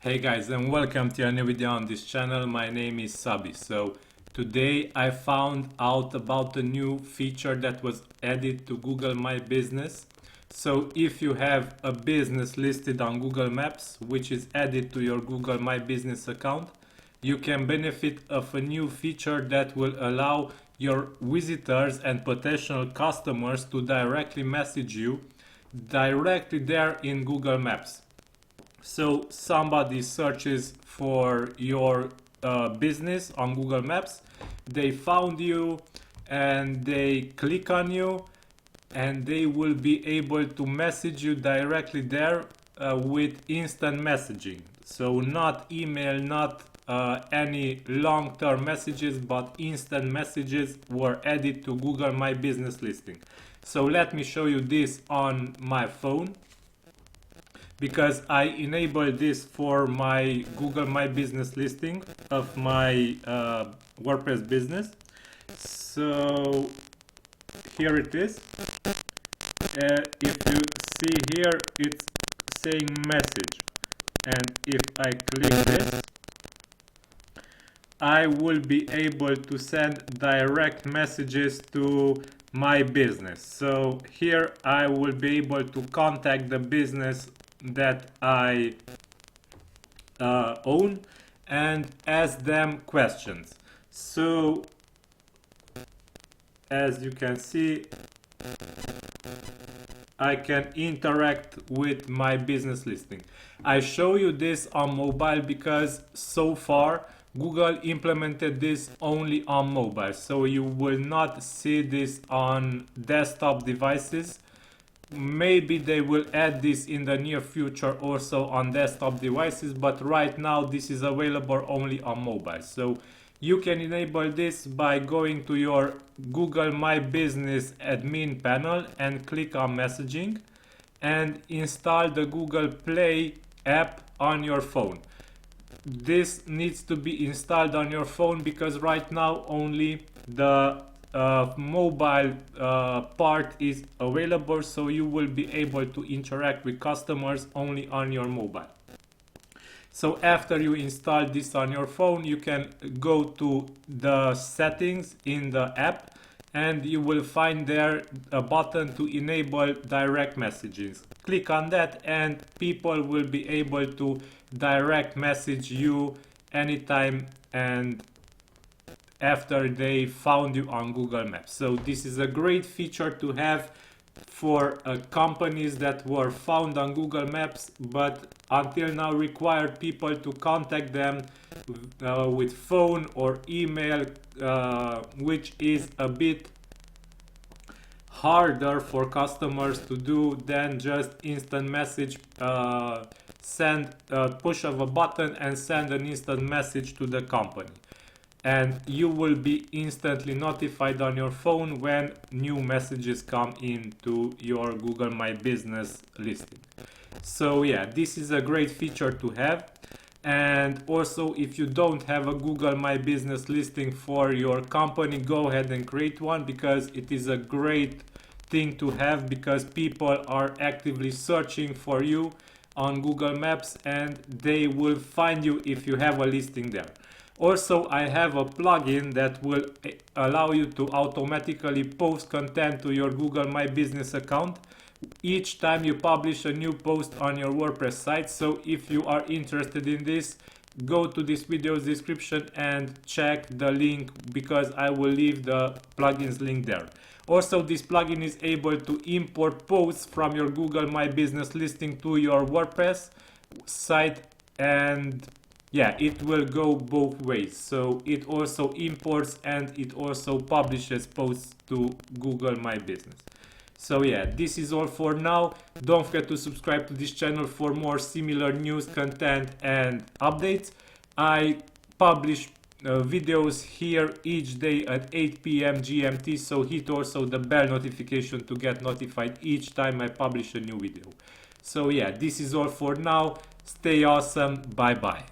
Hey guys, and welcome to a new video on this channel. My name is Szabi. So today I found out about a new feature that was added to Google My Business. So if you have a business listed on Google Maps, which is added to your Google My Business account, you can benefit of a new feature that will allow your visitors and potential customers to directly message you directly there in Google Maps. So somebody searches for your business on Google Maps, they found you and they click on you, and they will be able to message you directly there with instant messaging. So not email, not any long-term messages, but instant messages were added to Google My Business listing. So let me show you this on my phone, because I enabled this for my Google My Business listing of my WordPress business. So here it is. If you see here, it's saying message, and if I click this, I will be able to send direct messages to my business. So here I will be able to contact the business that I own and ask them questions. So as you can see, I can interact with my business listing. I show you this on mobile because so far Google implemented this only on mobile, so you will not see this on desktop devices. Maybe they will add this in the near future also on desktop devices, but right now this is available only on mobile. So you can enable this by going to your Google My Business admin panel and click on messaging and install the Google Play app on your phone. This needs to be installed on your phone because right now only the mobile part is available, so you will be able to interact with customers only on your mobile. So after you install this on your phone, you can go to the settings in the app and you will find there a button to enable direct messages. Click on that and people will be able to direct message you anytime and after they found you on Google Maps. So this is a great feature to have for companies that were found on Google Maps but until now required people to contact them with phone or email, which is a bit harder for customers to do than just instant message, push of a button and send an instant message to the company. And you will be instantly notified on your phone when new messages come into your Google My Business listing. So yeah, this is a great feature to have. And also, if you don't have a Google My Business listing for your company, go ahead and create one, because it is a great thing to have, because people are actively searching for you on Google Maps and they will find you if you have a listing there. Also, I have a plugin that will allow you to automatically post content to your Google My Business account each time you publish a new post on your WordPress site. So if you are interested in this, go to this video's description and check the link, because I will leave the plugins link there. Also, this plugin is able to import posts from your Google My Business listing to your WordPress site, and yeah, it will go both ways. So it also imports and it also publishes posts to Google My Business. So yeah, this is all for now. Don't forget to subscribe to this channel for more similar news, content and updates. I publish videos here each day at 8 p.m. GMT, so hit also the bell notification to get notified each time I publish a new video. So yeah, this is all for now. Stay awesome. Bye bye.